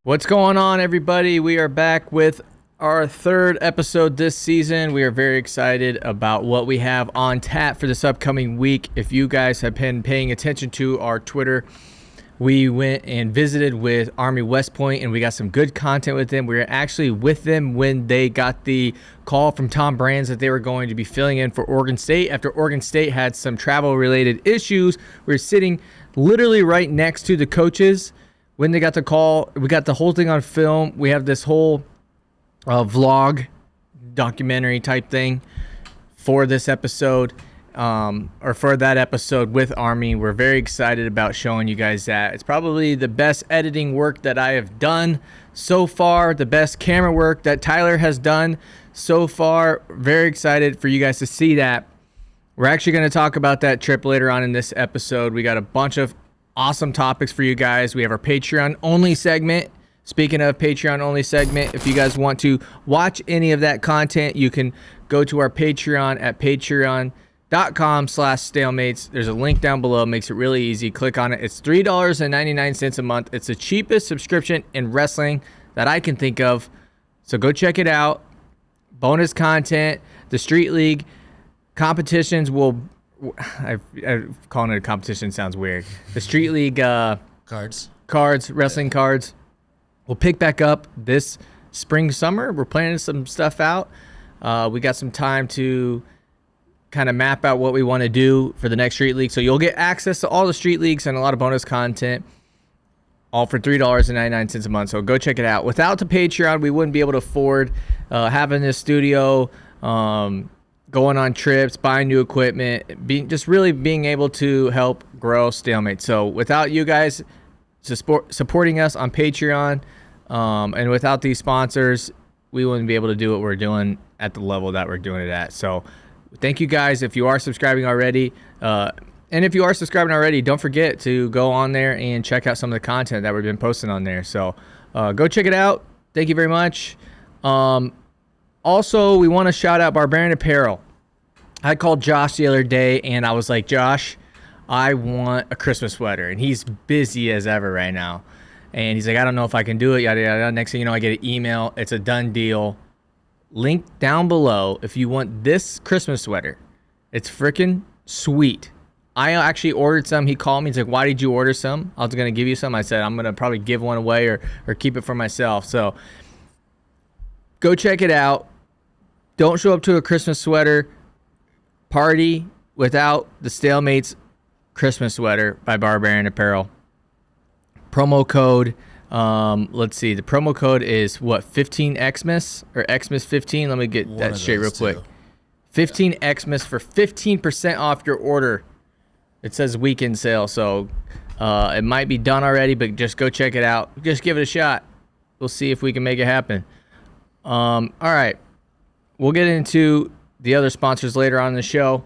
What's going on, everybody? We are back with our third episode this season. We are very excited about what we have on tap for this upcoming week. If you guys have been paying attention to our Twitter, we went and visited with Army West Point, and we got some good content with them. We were actually with them when they got the call from Tom Brands that they were going to be filling in for Oregon State. After Oregon State had some travel-related issues, we were sitting literally right next to the coaches. When they got the call, we got the whole thing on film. We have this whole vlog, documentary type thing for this episode, or for that episode with Army. We're very excited about showing you guys that. It's probably the best editing work that I have done so far, the best camera work that Tyler has done so far. Very excited for you guys to see that. We're actually going to talk about that trip later on in this episode. We got a bunch of awesome topics for you guys. We have our Patreon only segment. Speaking of Patreon only segment, if you guys want to watch any of that content, you can go to our Patreon at patreon.com/StaleMates. There's a link down below. It makes it really easy. Click on it. It's $3.99 a month. It's the cheapest subscription in wrestling that I can think of. So go check it out. Bonus content. The Street League competitions will... I'm calling it a competition sounds weird. The Street League cards, wrestling cards will pick back up this spring, summer. We're planning some stuff out. We got some time to kind of map out what we want to do for the next Street League. So you'll get access to all the Street Leagues and a lot of bonus content, all for $3.99 a month. So go check it out. Without the Patreon, we wouldn't be able to afford having this studio, going on trips, buying new equipment, being able to help grow StaleMates. So without you guys supporting us on Patreon, and without these sponsors, we wouldn't be able to do what we're doing at the level that we're doing it at. So thank you guys if you are subscribing already. And if you are subscribing already, don't forget to go on there and check out some of the content that we've been posting on there. So go check it out. Thank you very much. Also, we want to shout out Barbarian Apparel. I called Josh the other day, and I was like, Josh, I want a Christmas sweater. And he's busy as ever right now. And he's like, I don't know if I can do it, yada, yada. Next thing you know, I get an email. It's a done deal. Link down below if you want this Christmas sweater. It's freaking sweet. I actually ordered some. He called me. He's like, why did you order some? I was going to give you some. I said, I'm going to probably give one away or keep it for myself. So go check it out. Don't show up to a Christmas sweater party without the StaleMates Christmas sweater by Barbarian Apparel. Promo code, let's see, the promo code is what, 15Xmas or Xmas 15? Let me get that straight real quick. 15Xmas for 15% off your order. It says weekend sale, so it might be done already, but just go check it out. Just give it a shot. We'll see if we can make it happen. All right. We'll get into the other sponsors later on in the show.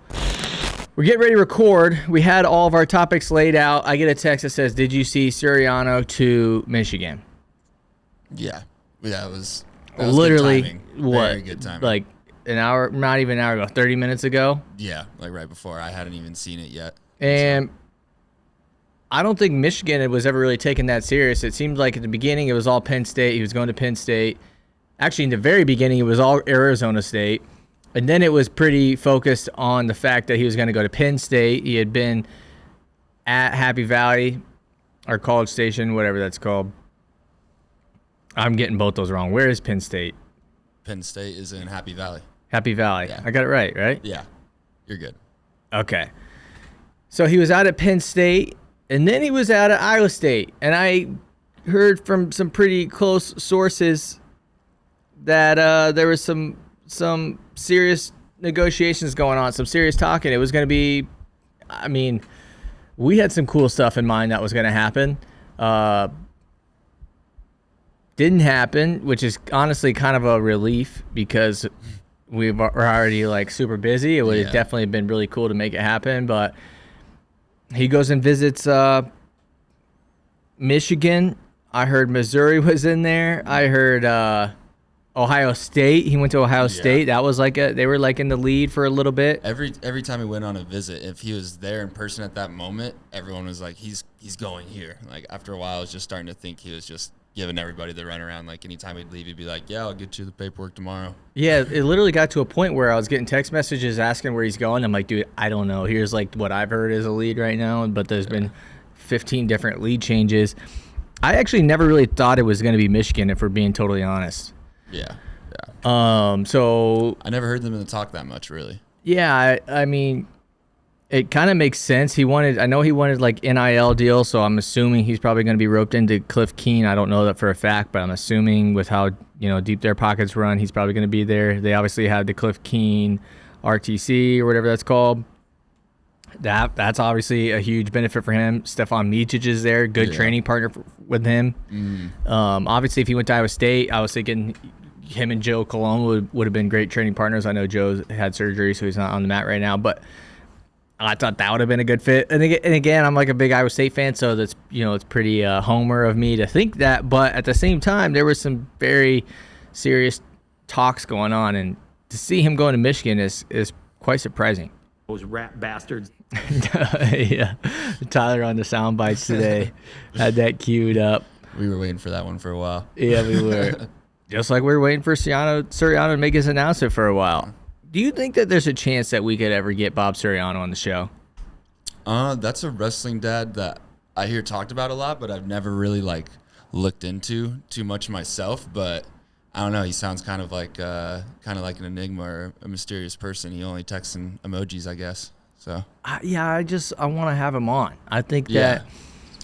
We're getting ready to record. We had all of our topics laid out. I get a text that says, did you see Suriano to Michigan? Yeah. That was literally good timing. What? Very good timing. Like an hour, not even an hour ago, 30 minutes ago? Yeah, like right before. I hadn't even seen it yet. And I don't think Michigan was ever really taken that serious. It seemed like at the beginning it was all Penn State. He was going to Penn State. Actually, in the very beginning, it was all Arizona State. And then it was pretty focused on the fact that he was going to go to Penn State. He had been at Happy Valley, or College Station, whatever that's called. I'm getting both those wrong. Where is Penn State? Penn State is in Happy Valley. Happy Valley. Yeah. I got it right? Yeah. You're good. Okay. So he was out at Penn State, and then he was out at Iowa State. And I heard from some pretty close sources that there was some serious negotiations going on, some serious talking. It was going to be, I mean, we had some cool stuff in mind that was going to happen. Didn't happen, which is honestly kind of a relief because we were already like super busy. It would have definitely been really cool to make it happen, but he goes and visits Michigan. I heard Missouri was in there. I heard Ohio State. He went to Ohio State. That was like they were like in the lead for a little bit. Every time he went on a visit, if he was there in person at that moment, everyone was like, he's going here. Like after a while, I was just starting to think he was just giving everybody the runaround. Like anytime he'd leave, he'd be like, "Yeah, I'll get you the paperwork tomorrow." Yeah, it literally got to a point where I was getting text messages asking where he's going. I'm like, dude, I don't know. Here's like what I've heard is a lead right now, but there's been 15 different lead changes. I actually never really thought it was going to be Michigan, if we're being totally honest. Yeah. So I never heard them in the talk that much, really. yeah, I mean, it kind of makes sense. I know he wanted like NIL deal, so I'm assuming he's probably going to be roped into Cliff Keen. I don't know that for a fact, but I'm assuming with how deep their pockets run, he's probably going to be there. They obviously have the Cliff Keen RTC or whatever that's called. That's obviously a huge benefit for him. Stefan Micic is there, good training partner with him. Obviously, if he went to Iowa State, I was thinking him and Joe Cologne would have been great training partners. I know Joe's had surgery, so he's not on the mat right now, but I thought that would have been a good fit. And again, I'm like a big Iowa State fan, so that's it's pretty homer of me to think that. But at the same time, there was some very serious talks going on, and to see him going to Michigan is quite surprising. Those rat bastards. Yeah, Tyler on the sound bites today had that queued up. We were waiting for that one for a while. Yeah, we were. Just like we were waiting for Suriano to make his announcement for a while. Do you think that there's a chance that we could ever get Bob Suriano on the show? That's a wrestling dad that I hear talked about a lot, but I've never really like looked into too much myself. But I don't know. He sounds kind of like an enigma or a mysterious person. He only texts in emojis, I guess. So I want to have him on. I think yeah. that.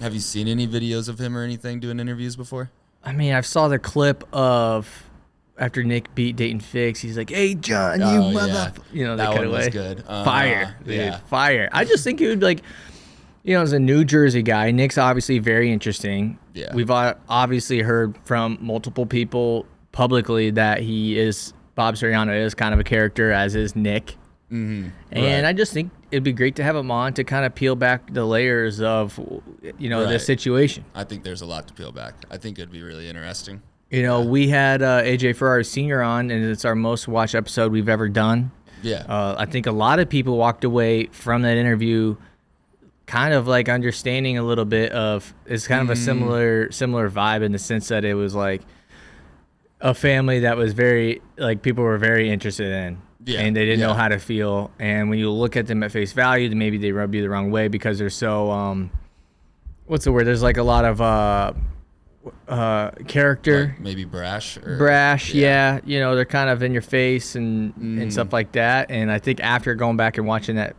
Have you seen any videos of him or anything doing interviews before? I mean, I saw the clip of after Nick beat Dayton Fix. He's like, "Hey, John, you mother," that kind one of was way. good. Fire, dude, yeah. fire. I just think he would like, as a New Jersey guy, Nick's obviously very interesting. Yeah. We've obviously heard from multiple people publicly that Bob Suriano is kind of a character, as is Nick. Mm-hmm. And I just think it'd be great to have him on to kind of peel back the layers of, this situation. I think there's a lot to peel back. I think it'd be really interesting. We had AJ Ferrari Sr. on, and it's our most watched episode we've ever done. Yeah. I think a lot of people walked away from that interview kind of like understanding a little bit of, it's kind of a similar vibe in the sense that it was like a family that was very, like, people were very interested in. Yeah, and they didn't know how to feel. And when you look at them at face value, then maybe they rub you the wrong way because they're so, what's the word? There's like a lot of character. Like maybe brash. Yeah. They're kind of in your face and stuff like that. And I think after going back and watching that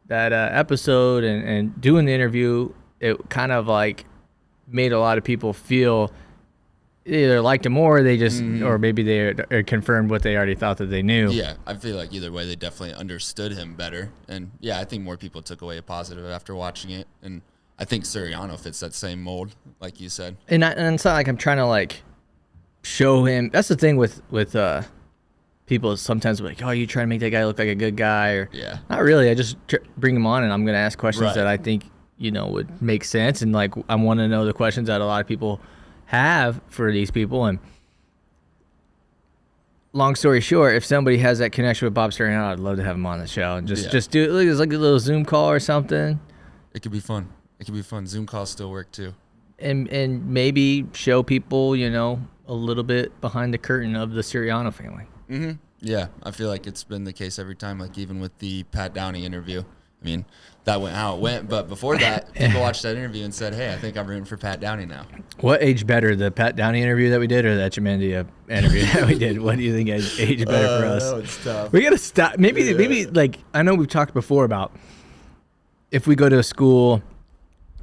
episode and doing the interview, it kind of like made a lot of people feel either liked him more, they just, or maybe they confirmed what they already thought that they knew. Yeah, I feel like either way, they definitely understood him better. And yeah, I think more people took away a positive after watching it. And I think Suriano fits that same mold, like you said. And it's not like I'm trying to like show him. That's the thing with people sometimes like, oh, you trying to make that guy look like a good guy, or not really. I just bring him on and I'm going to ask questions that I think would make sense, and like I want to know the questions that a lot of people have for these people. And long story short, if somebody has that connection with Bob Suriano, I'd love to have him on the show and just do it like a little Zoom call or something. It could be fun. Zoom calls still work too. And maybe show people, a little bit behind the curtain of the Suriano family. Mm-hmm. Yeah, I feel like it's been the case every time, like even with the Pat Downey interview. I mean, that went how it went, but before that, people watched that interview and said, hey, I think I'm rooting for Pat Downey now. What aged better, the Pat Downey interview that we did or the Echemendia interview that we did? What do you think aged better for us? That was tough. We got to stop. Maybe like, I know we've talked before about if we go to a school,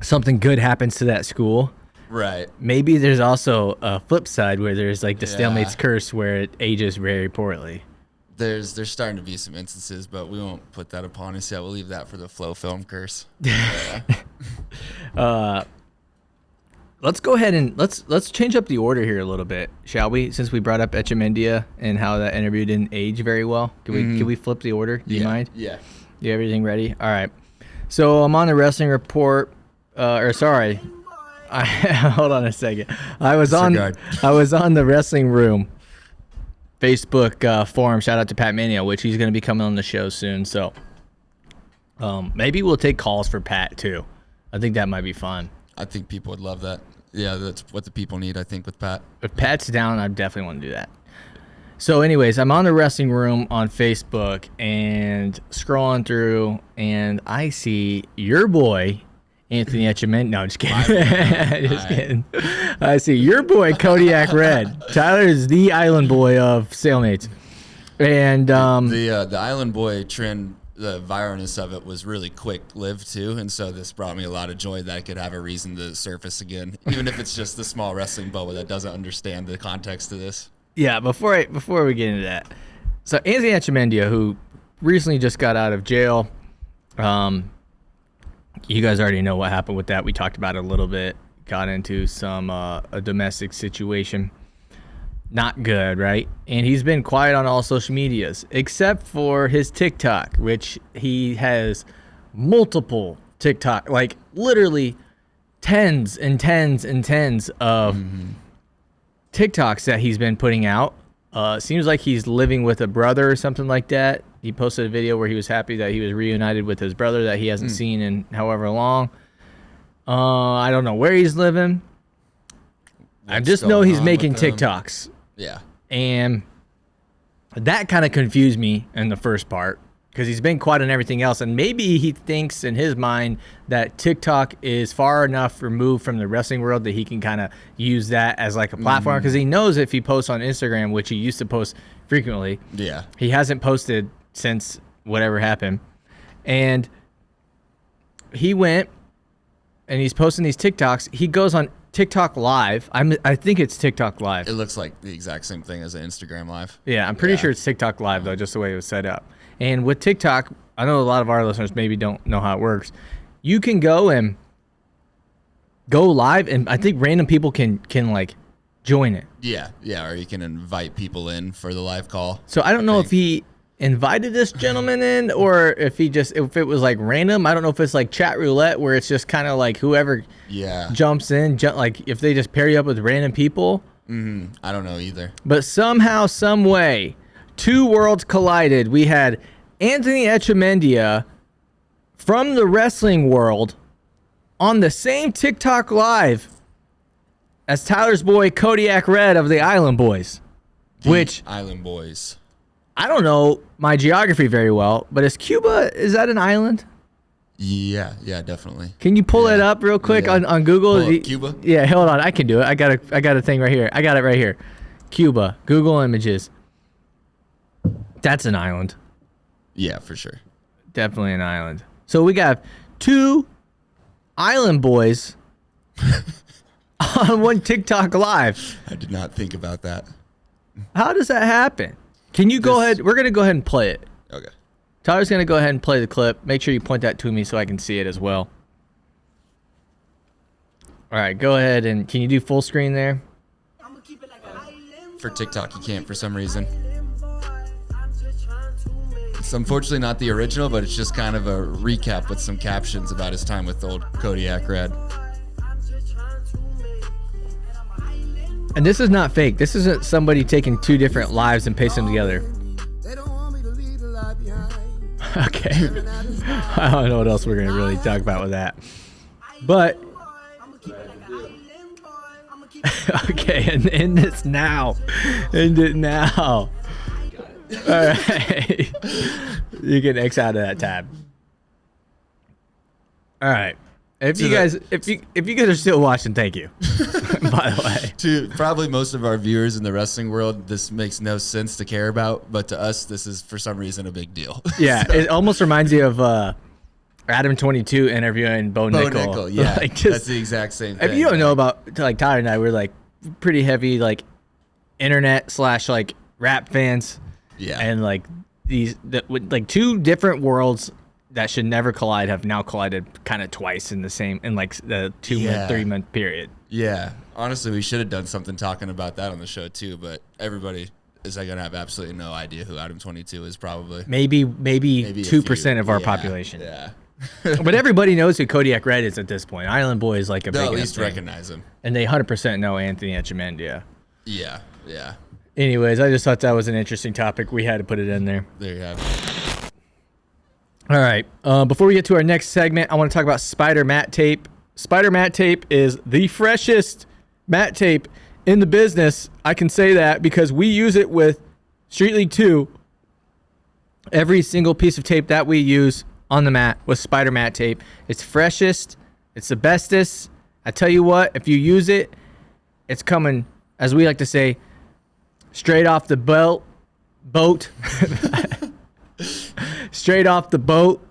something good happens to that school. Right. Maybe there's also a flip side where there's like the StaleMates curse where it ages very poorly. There's starting to be some instances, but we won't put that upon us yet. We'll leave that for the Flow Film curse. Let's go ahead and let's change up the order here a little bit, shall we? Since we brought up Echemendia and how that interview didn't age very well, can we flip the order? Do you mind? Yeah. You have everything ready? All right. So I'm on the wrestling report. Hold on a second. I was on the Wrestling Room Facebook forum. Shout out to Pat Mania, which he's going to be coming on the show soon. So maybe we'll take calls for Pat too. I think that might be fun. I think people would love that. Yeah, that's what the people need, I think, with Pat. If Pat's down, I definitely want to do that. So anyways, I'm on the Wrestling Room on Facebook and scrolling through, and I see your boy, Anthony Etchemin. No, just kidding. Just kidding. I see your boy, Kodiak Red. Tyler is the island boy of StaleMates. And the Island Boy trend, the viralness of it was really quick-lived too, and so this brought me a lot of joy that I could have a reason to surface again, even if it's just the small wrestling bubble that doesn't understand the context of this. Yeah, before we get into that, so Anthony Etchemendia, who recently just got out of jail, you guys already know what happened with that. We talked about it a little bit. Got into some a domestic situation, not good, right? And he's been quiet on all social medias except for his TikTok, which he has multiple TikTok, like literally tens and tens and tens of TikToks that he's been putting out. Seems like he's living with a brother or something like that. He posted a video where he was happy that he was reunited with his brother that he hasn't seen in however long. I don't know where he's living. I just know he's making TikToks. Yeah. And that kind of confused me in the first part because he's been quiet on everything else. And maybe he thinks in his mind that TikTok is far enough removed from the wrestling world that he can kind of use that as like a platform because he knows if he posts on Instagram, which he used to post frequently, he hasn't posted since whatever happened. And he went and he's posting these TikToks. He goes on TikTok Live. I think it's TikTok Live. It looks like the exact same thing as an Instagram Live. Yeah, I'm pretty sure it's TikTok Live, though, just the way it was set up. And with TikTok, I know a lot of our listeners maybe don't know how it works. You can go live, and I think random people can like join it. Yeah, or you can invite people in for the live call. So I don't know if he invited this gentleman in or if it was like random. I don't know if it's like chat roulette where it's just kind of like whoever jumps in, like if they just pair you up with random people. I don't know either. But somehow, some way, two worlds collided. We had Anthony Etchemendia from the wrestling world on the same TikTok Live as Tyler's boy Kodiak Red of the Island Boys. Island Boys. I don't know my geography very well, but is that an island? Yeah, definitely. Can you pull it up real quick on Google? Pull up Cuba? Yeah, hold on. I can do it. I got a thing right here. I got it right here. Cuba. Google Images. That's an island. Yeah, for sure. Definitely an island. So we got two island boys on one TikTok Live. I did not think about that. How does that happen? Can you go ahead? We're going to go ahead and play it. Okay. Tyler's going to go ahead and play the clip. Make sure you point that to me so I can see it as well. All right, go ahead and can you do full screen there? For TikTok, you can't for some reason. It's unfortunately not the original, but it's just kind of a recap with some captions about his time with old Kodiak Red. And this is not fake. This isn't somebody taking two different lives and pasting them together. Okay. I don't know what else we're going to really talk about with that. But, okay, and end this now. End it now. All right. You can X out of that tab. All right. If you guys are still watching, thank you. By the way, to probably most of our viewers in the wrestling world, this makes no sense to care about, but to us, this is for some reason a big deal. Yeah, it almost reminds you of Adam 22 interviewing Bo Nickel. Yeah, like that's the exact same thing. If you don't know about like Tyler and I, we're like pretty heavy like internet / like rap fans. Yeah, and like like two different worlds that should never collide have now collided kind of twice in like the 3-month period. Yeah. Honestly, we should have done something talking about that on the show too, but everybody is going to have absolutely no idea who Adam 22 is probably. Maybe 2% of our population. Yeah. But everybody knows who Kodiak Red is at this point. Island Boy is like a big at least thing. Recognize him. And they 100% know Anthony Etchemendia. Yeah. Anyways, I just thought that was an interesting topic. We had to put it in there. There you have it. All right. Before we get to our next segment, I want to talk about Spider Matte Tape. Spider Matte Tape is the freshest matte tape in the business. I can say that because we use it with Street League 2. Every single piece of tape that we use on the mat with Spider Matte Tape. It's freshest. It's the bestest. I tell you what, if you use it, it's coming, as we like to say, straight off the boat. Straight off the boat.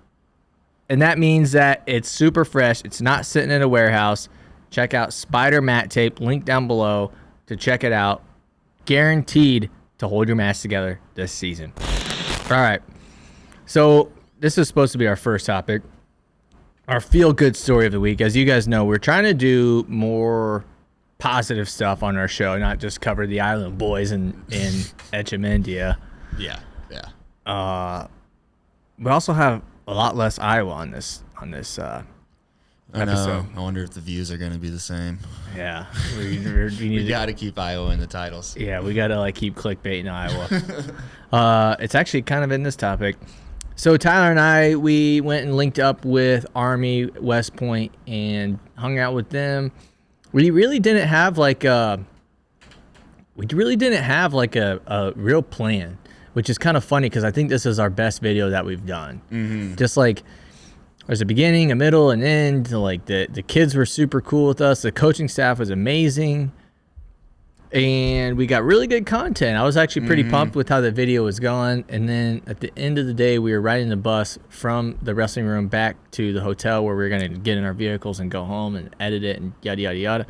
And that means that it's super fresh. It's not sitting in a warehouse. Check out Spider Matte Tape. Link down below to check it out. Guaranteed to hold your mats together this season. All right. So this is supposed to be our first topic. Our feel-good story of the week. As you guys know, we're trying to do more positive stuff on our show, not just cover the Island Boys in Echemendia. Yeah. We also have a lot less Iowa on this episode. I wonder if the views are going to be the same. Yeah, we got to keep Iowa in the titles. Yeah, we got to keep clickbaiting Iowa. It's actually kind of in this topic. So Tyler and I, we went and linked up with Army West Point and hung out with them. We really didn't have a real plan, which is kind of funny because I think this is our best video that we've done. Mm-hmm. Just there's a beginning, a middle, and end. The kids were super cool with us. The coaching staff was amazing. And we got really good content. I was actually pretty pumped with how the video was going. And then at the end of the day, we were riding the bus from the wrestling room back to the hotel where we were going to get in our vehicles and go home and edit it and yada, yada, yada.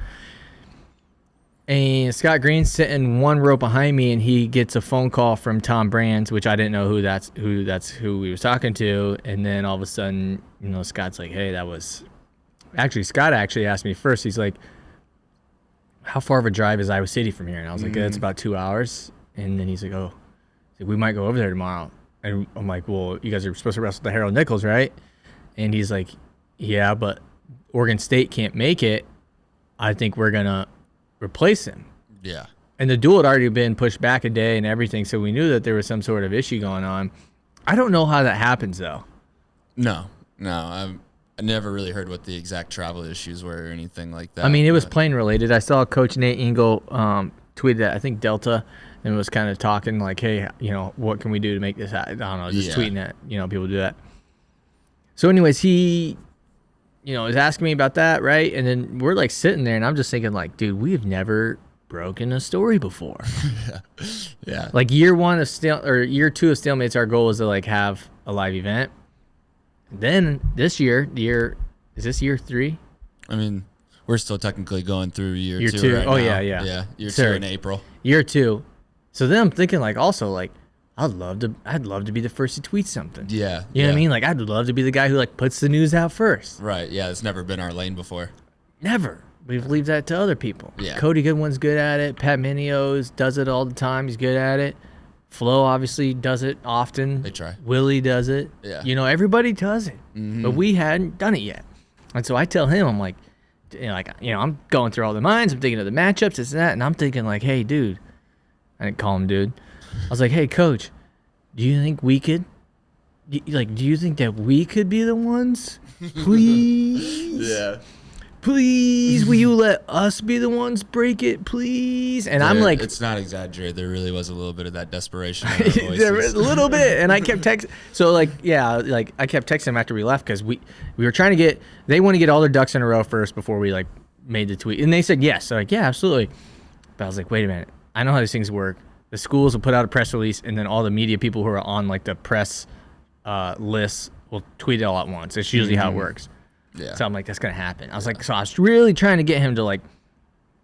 And Scott Green's sitting one row behind me, and he gets a phone call from Tom Brands, which I didn't know who we was talking to. And then all of a sudden, Scott's like, hey, Scott actually asked me first. He's like, how far of a drive is Iowa City from here? And I was like, it's about 2 hours. And then he's like, we might go over there tomorrow. And I'm like, well, you guys are supposed to wrestle the Harold Nichols, right? And he's like, yeah, but Oregon State can't make it. I think we're going to replace him. Yeah. And the duel had already been pushed back a day and everything, so we knew that there was some sort of issue going on. I don't know how that happens, though. No. I never really heard what the exact travel issues were or anything like that. I mean, it was plane related. I saw Coach Nate Engel tweeted at, I think, Delta, and was kind of talking like, hey, what can we do to make this happen? I don't know, just tweeting at, people do that. So anyways, he, is asking me about that, right? And then we're sitting there, and I'm just thinking dude, we have never broken a story before. Yeah. Year 1 of year 2 of StaleMates, our goal is to have a live event. Then this year, is this year 3? I mean, we're still technically going through year 2 right now. Yeah. Yeah. Year 2 in April. Year 2. So then I'm thinking also I'd love to be the first to tweet something. Yeah. You know what I mean? I'd love to be the guy who puts the news out first. Right. Yeah. It's never been our lane before. Never. We've leave that to other people. Yeah. Cody Goodwin's good at it. Pat Minios does it all the time. He's good at it. Flo obviously does it often. They try. Willie does it. Yeah. Everybody does it. Mm-hmm. But we hadn't done it yet. And so I tell him, I'm I'm going through all the minds. I'm thinking of the matchups, this and that. And I'm thinking hey, dude. I didn't call him dude. I was like, hey, coach, do you think we could, do you think that we could be the ones? Please? Yeah. Please, will you let us be the ones break it, please? And I'm like... It's not exaggerated. There really was a little bit of that desperation in our voices. There was a little bit. And I kept texting... So, I kept texting him after we left because we were trying to get... They want to get all their ducks in a row first before we, made the tweet. And they said yes. So, yeah, absolutely. But I was like, wait a minute. I know how these things work. The schools will put out a press release, and then all the media people who are on, the press lists will tweet it all at once. It's usually how it works. Yeah. So I'm like, that's going to happen. I was so I was really trying to get him to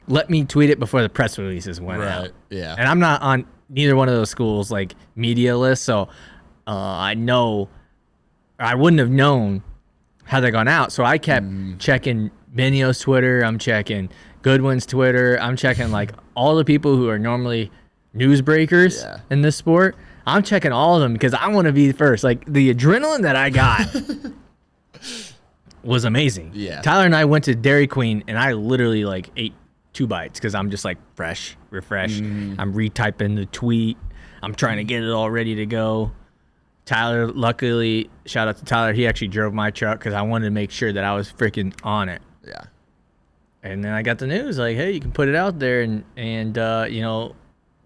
let me tweet it before the press releases went out. Yeah. And I'm not on neither one of those schools media lists. So I wouldn't have known had they gone out. So I kept checking Benio's Twitter. I'm checking Goodwin's Twitter. I'm checking all the people who are normally newsbreakers in this sport. I'm checking all of them because I want to be first. The adrenaline that I got was amazing. Yeah. Tyler and I went to Dairy Queen, and I literally ate 2 bites because I'm just fresh, refreshed. I'm retyping the tweet. I'm trying to get it all ready to go. Tyler, luckily, shout out to Tyler. He actually drove my truck because I wanted to make sure that I was freaking on it. Yeah. And then I got the news like, hey, you can put it out there and you know,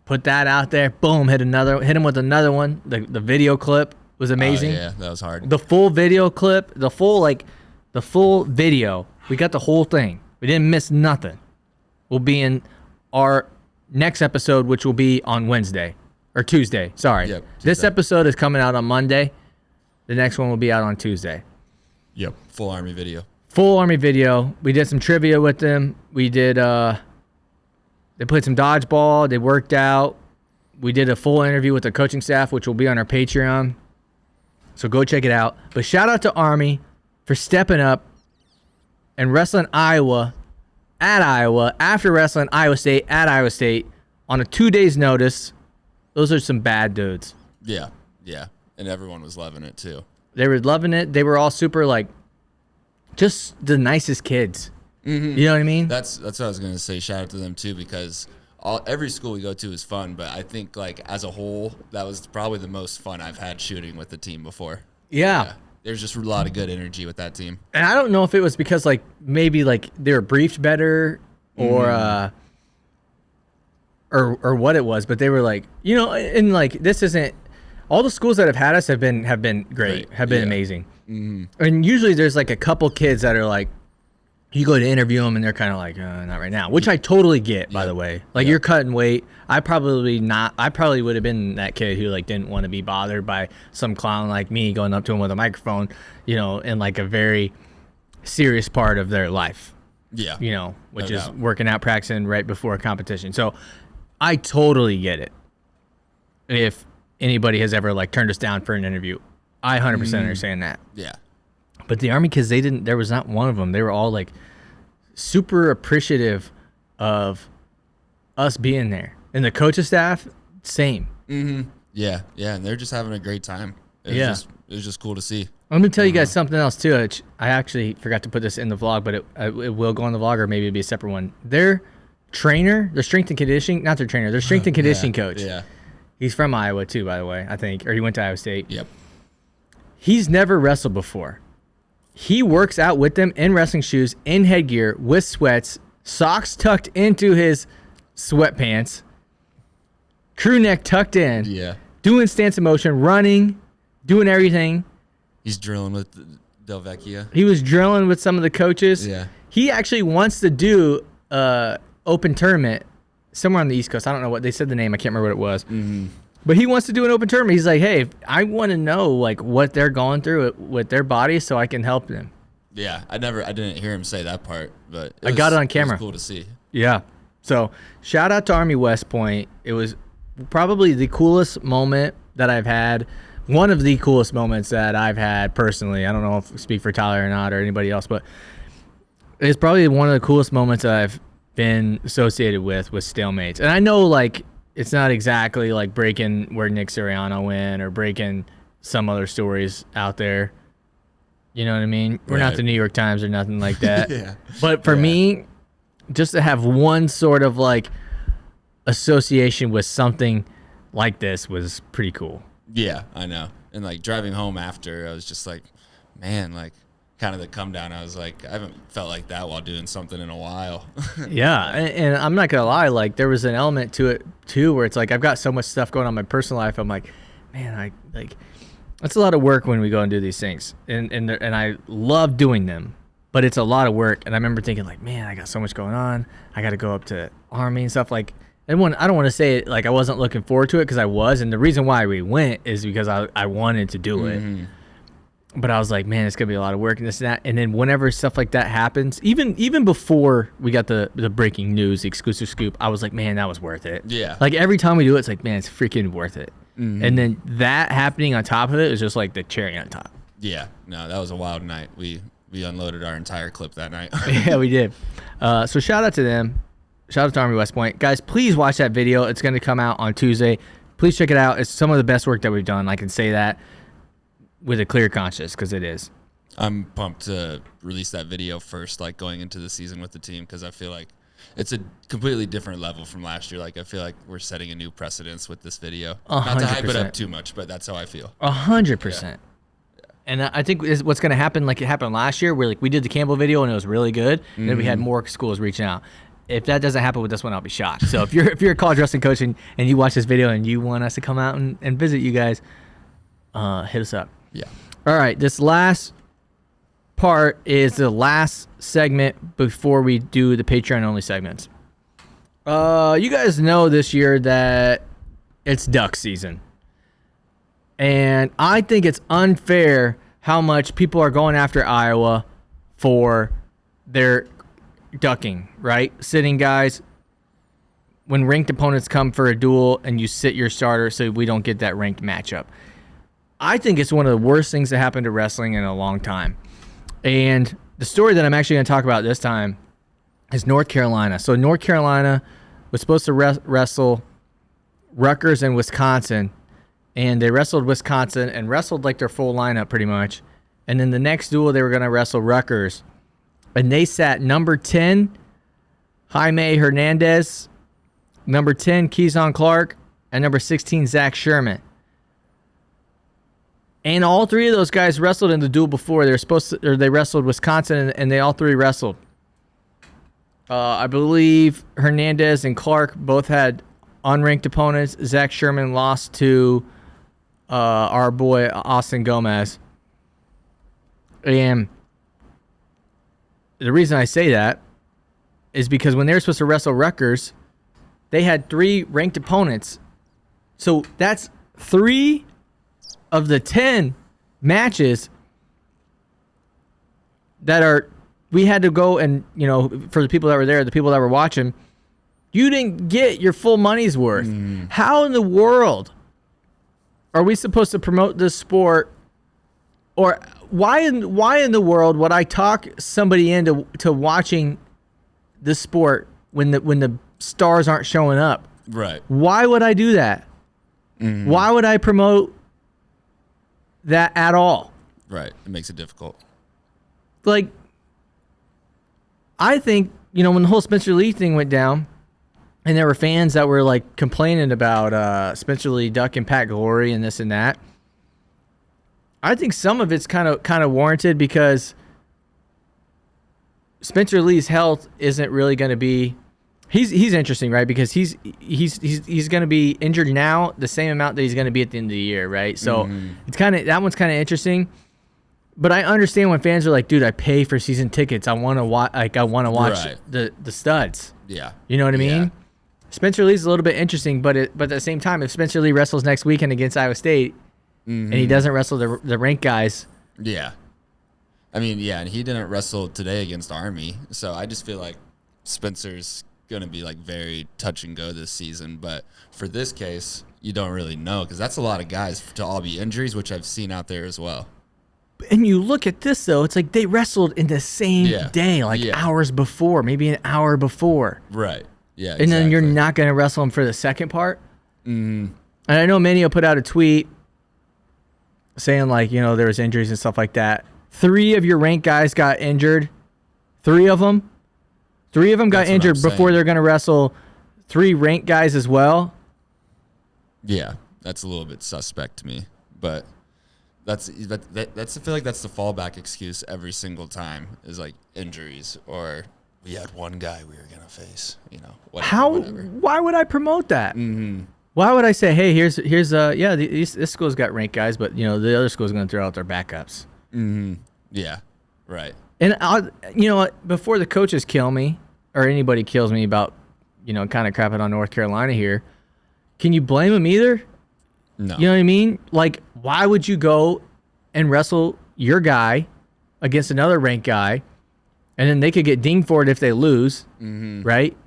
put that out there. Boom, hit him with another one. The video clip was amazing. Yeah, that was hard. The full video clip, the full video. We got the whole thing. We didn't miss nothing. Will be in our next episode, which will be on Wednesday or Tuesday. Sorry. Yep, This Tuesday. episode is coming out on Monday. The next one will be out on Tuesday. Yep. Full Army video. Full Army video. We did some trivia with them. We did they played some dodgeball. They worked out. We did a full interview with the coaching staff, which will be on our Patreon. So go check it out. But shout out to Army for stepping up and wrestling Iowa at Iowa after wrestling Iowa State at Iowa State on a 2 days notice. Those are some bad dudes. Yeah. Yeah. And everyone was loving it too. They were loving it. They were all super like just the nicest kids. Mm-hmm. You know what I mean? That's what I was gonna say. Shout out to them too, because every school we go to is fun, but I think like as a whole, that was probably the most fun I've had shooting with the team before. Yeah. There's just a lot of good energy with that team. And I don't know if it was because like maybe like they were briefed better or or what it was, but they were like, you know, and like this isn't all the schools that have had us have been great, have been amazing. Mm-hmm. And usually there's like a couple kids that are like, you go to interview them and they're kind of like, not right now, which I totally get, by the way. Like you're cutting weight. I probably would have been that kid who like didn't want to be bothered by some clown like me going up to him with a microphone, you know, in like a very serious part of their life. Yeah. You know, which No is doubt. working out, practicing right before a competition. So I totally get it. If anybody has ever like turned us down for an interview, I 100% understand that. Yeah. But the Army kids, there was not one of them. They were all like super appreciative of us being there. And the coaching staff, same. Mm-hmm. Yeah. Yeah. And they're just having a great time. It was just cool to see. Let me tell you guys something else too. I actually forgot to put this in the vlog, but it will go on the vlog, or maybe it'll be a separate one. Their trainer, their strength and conditioning, not their trainer, their strength and conditioning coach. Yeah. He's from Iowa too, by the way, I think, or he went to Iowa State. Yep. He's never wrestled before. He works out with them in wrestling shoes, in headgear, with sweats, socks tucked into his sweatpants, crew neck tucked in, Yeah. doing stance of motion, running, doing everything. He's drilling with Del Vecchia. He was drilling with some of the coaches. Yeah. He actually wants to do open tournament somewhere on the East Coast. I don't know what they said the name. I can't remember what it was. Mm-hmm. But he wants to do an open tournament. He's like, hey, I want to know like what they're going through with their bodies so I can help them. Yeah. I didn't hear him say that part, but I got it on camera. It was cool to see. Yeah. So shout out to Army West Point. It was probably the coolest moment that I've had. One of the coolest moments that I've had personally. I don't know if I speak for Tyler or not or anybody else, but it's probably one of the coolest moments that I've been associated with StaleMates. And I know like it's not exactly like breaking where Nick Suriano went or breaking some other stories out there. You know what I mean? We're not Right. the New York Times or nothing like that. Yeah. But for me, just to have one sort of like association with something like this was pretty cool. Yeah, I know. And like driving home after, I was just like, man, like kind of the come down. I was like, I haven't felt like that while doing something in a while. Yeah, and I'm not gonna lie, like there was an element to it too where it's like I've got so much stuff going on in my personal life. I'm like, man, I like it's a lot of work when we go and do these things, and I love doing them, but it's a lot of work. And I remember thinking like, man, I got so much going on. I got to go up to Army and stuff like. And I don't want to say it like I wasn't looking forward to it because I was, and the reason why we went is because I wanted to do it. But I was like, man, it's gonna be a lot of work and this and that. And then whenever stuff like that happens, even before we got the breaking news, the exclusive scoop, I was like, man, that was worth it. Yeah. Like every time we do it, it's like, man, it's freaking worth it. And then that happening on top of it is just like the cherry on top. Yeah, no, that was a wild night. We unloaded our entire clip that night. Yeah, we did. So shout out to them. Shout out to Army West Point. Guys, please watch that video. It's going to come out on Tuesday. Please check it out. It's some of the best work that we've done. I can say that with a clear conscience because it is. I'm pumped to release that video first, like going into the season with the team, because I feel like it's a completely different level from last year. Like I feel like we're setting a new precedence with this video. Not to hype it 100%. up too much, but that's how I feel. 100%. And I think is what's going to happen, like it happened last year, where like we did the Campbell video and it was really good, and then we had more schools reaching out. If that doesn't happen with this one, I'll be shocked. So if you're a college wrestling coach and you watch this video and you want us to come out and visit you guys, hit us up. Yeah. All right, this last part is the last segment before we do the Patreon only segments. You guys know this year that it's duck season. And I think it's unfair how much people are going after Iowa for their ducking, right? Sitting guys, when ranked opponents come for a duel and you sit your starter so we don't get that ranked matchup. I think it's one of the worst things that happened to wrestling in a long time. And the story that I'm actually going to talk about this time is North Carolina. So North Carolina was supposed to wrestle Rutgers and Wisconsin, and they wrestled Wisconsin and wrestled like their full lineup pretty much. And then the next duel, they were going to wrestle Rutgers. And they sat number 10, Jaime Hernandez, number 10, Keyshawn Clark, and number 16, Zach Sherman. And all three of those guys wrestled in the duel before. They wrestled Wisconsin, and they all three wrestled. I believe Hernandez and Clark both had unranked opponents. Zach Sherman lost to our boy Austin Gomez. And the reason I say that is because when they were supposed to wrestle Rutgers, they had 3 ranked opponents. So that's 3 of the 10 matches that we had to go and, for the people that were there, the people that were watching, you didn't get your full money's worth. How in the world are we supposed to promote this sport? Or why in the world would I talk somebody into watching this sport when the stars aren't showing up? Right. Why would I do that? Why would I promote that at all? Right. It makes it difficult. Like, I think, when the whole Spencer Lee thing went down, and there were fans that were like complaining about Spencer Lee ducking Pat Glory and this and that. I think some of it's kind of warranted because Spencer Lee's health isn't really going to be. He's interesting, right? Because he's going to be injured now the same amount that he's going to be at the end of the year, right? So it's that one's kind of interesting. But I understand when fans are like, "Dude, I pay for season tickets. I want to watch. I want to watch the studs." Yeah. You know what I mean? Yeah. Spencer Lee's a little bit interesting, but at the same time, if Spencer Lee wrestles next weekend against Iowa State and he doesn't wrestle the ranked guys, yeah. I mean, yeah, and he didn't wrestle today against Army, so I just feel like Spencer's gonna be like very touch and go this season. But for this case, you don't really know because that's a lot of guys to all be injuries, which I've seen out there as well. And you look at this, though, it's like they wrestled in the same day, hours before, maybe an hour before. Right. Yeah. And then you're not going to wrestle them for the second part? And I know Manio put out a tweet saying, there was injuries and stuff like that. 3 of your ranked guys got injured. 3 of them. 3 of them got injured before they're going to wrestle 3 ranked guys as well. Yeah, that's a little bit suspect to me. But... That's I feel like that's the fallback excuse every single time is like injuries or we had one guy we were gonna face, whatever. Why would I promote that? Why would I say, hey, here's this school's got ranked guys, but the other school's gonna throw out their backups. Yeah, right. And before the coaches kill me or anybody kills me about kind of crapping on North Carolina here, can you blame them either? No. You know what I mean? Like, why would you go and wrestle your guy against another ranked guy, and then they could get dinged for it if they lose, right?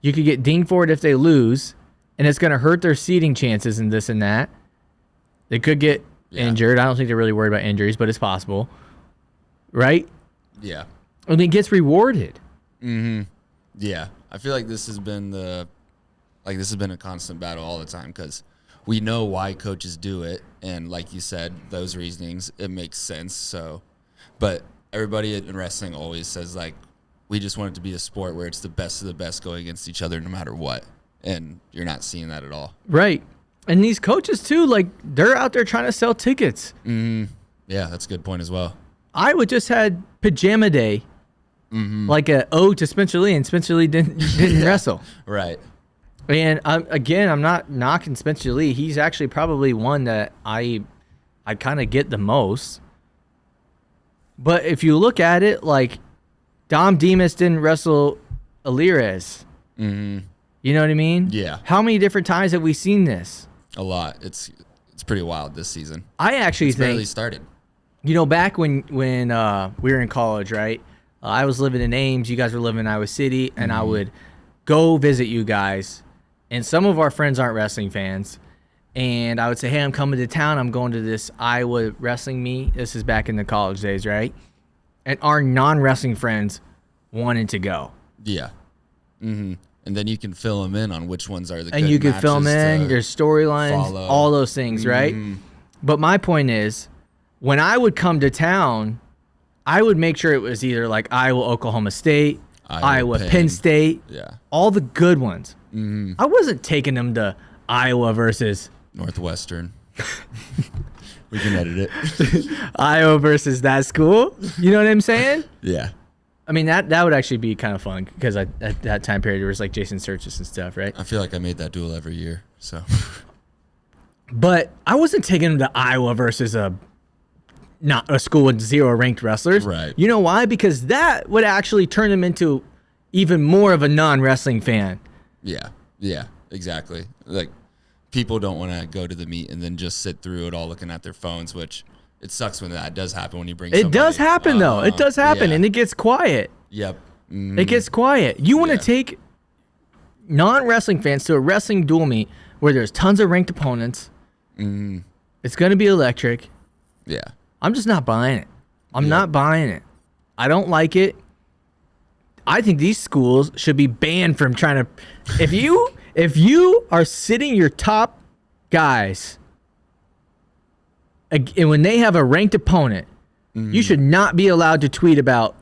You could get dinged for it if they lose, and it's going to hurt their seeding chances and this and that. They could get injured. I don't think they're really worried about injuries, but it's possible, right? Yeah. And it gets rewarded. Yeah. I feel like this has been a constant battle all the time because we know why coaches do it, and like you said, those reasonings, it makes sense. So, but everybody in wrestling always says like, we just want it to be a sport where it's the best of the best going against each other no matter what, and you're not seeing that at all. Right, and these coaches too, like they're out there trying to sell tickets. Yeah, that's a good point as well. Iowa just had pajama day, like a ode to Spencer Lee, and Spencer Lee didn't wrestle. Right. And I'm not knocking Spencer Lee. He's actually probably one that I kind of get the most. But if you look at it, like Dom Demas didn't wrestle Alirez. Mm-hmm. You know what I mean? Yeah. How many different times have we seen this? A lot. It's pretty wild this season. I actually It's barely think, started. you know, back when we were in college, right? I was living in Ames. You guys were living in Iowa City, and I would go visit you guys. And some of our friends aren't wrestling fans. And I would say, hey, I'm coming to town. I'm going to this Iowa wrestling meet. This is back in the college days, right? And our non-wrestling friends wanted to go. Yeah. Mm-hmm. And then you can fill them in on which ones are the And good you can film matches in to your storylines, follow. all those things, right? But my point is, when I would come to town, I would make sure it was either like Iowa, Oklahoma State, Iowa, Penn State, Yeah. all the good ones. I wasn't taking them to Iowa versus Northwestern. We can edit it. Iowa versus that school. You know what I'm saying? Yeah. I mean, that would actually be kind of fun because at that time period, there was like Jason Surtis and stuff, right? I feel like I made that duel every year. So. But I wasn't taking them to Iowa versus not a school with 0 ranked wrestlers. Right. You know why? Because that would actually turn them into even more of a non-wrestling fan. Yeah. Yeah. Exactly. Like, people don't want to go to the meet and then just sit through it all looking at their phones, which it sucks when that does happen when you bring It does happen, though. It does happen, yeah. and it gets quiet. Yep. It gets quiet. You want to take non-wrestling fans to a wrestling duel meet where there's tons of ranked opponents. It's going to be electric. Yeah. I'm just not buying it. I'm not buying it. I don't like it. I think these schools should be banned from trying to. If you are sitting your top guys, and when they have a ranked opponent, you should not be allowed to tweet about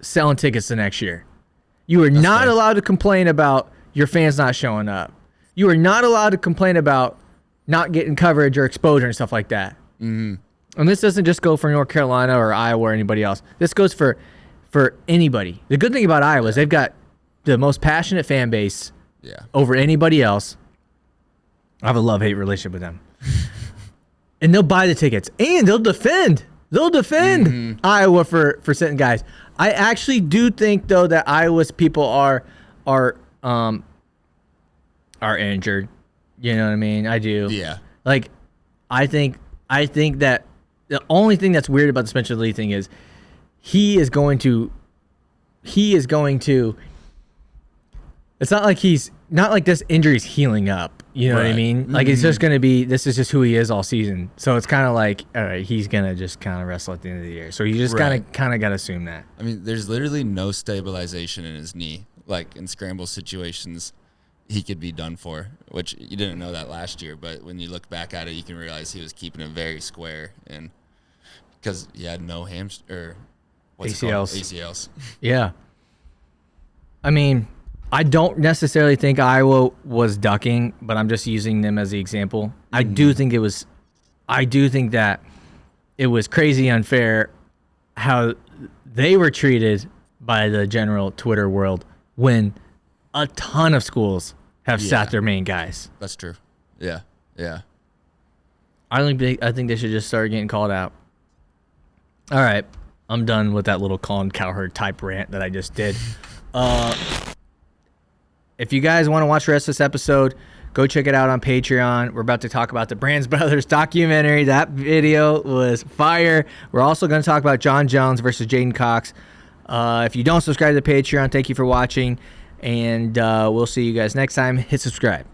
selling tickets the next year. You are not fair. allowed to complain about your fans not showing up. You are not allowed to complain about not getting coverage or exposure and stuff like that. And this doesn't just go for North Carolina or Iowa or anybody else. This goes for anybody. The good thing about Iowa is they've got the most passionate fan base over anybody else. I have a love-hate relationship with them. And they'll buy the tickets. And they'll defend. They'll defend Iowa for sitting guys. I actually do think, though, that Iowa's people are injured. You know what I mean? I do. Yeah. Like, I think that the only thing that's weird about the Spencer Lee thing is he is going to it's not like this injury's healing up. You know what I mean? Like, it's just going to be, this is just who he is all season. So it's kind of like, all right, he's going to just kind of wrestle at the end of the year. So you just kind of got to assume that. I mean, there's literally no stabilization in his knee. Like, in scramble situations, he could be done for, which you didn't know that last year. But when you look back at it, you can realize he was keeping it very square. And because he had no ACLs. Yeah. I mean, I don't necessarily think Iowa was ducking, but I'm just using them as the example. I do think that it was crazy unfair how they were treated by the general Twitter world when a ton of schools have sat their main guys. That's true. Yeah. Yeah. I think they should just start getting called out. All right. I'm done with that little Colin Cowherd type rant that I just did. If you guys want to watch the rest of this episode, go check it out on Patreon. We're about to talk about the Brands Brothers documentary. That video was fire. We're also going to talk about John Jones versus Jaden Cox. If you don't subscribe to the Patreon, thank you for watching. And we'll see you guys next time. Hit subscribe.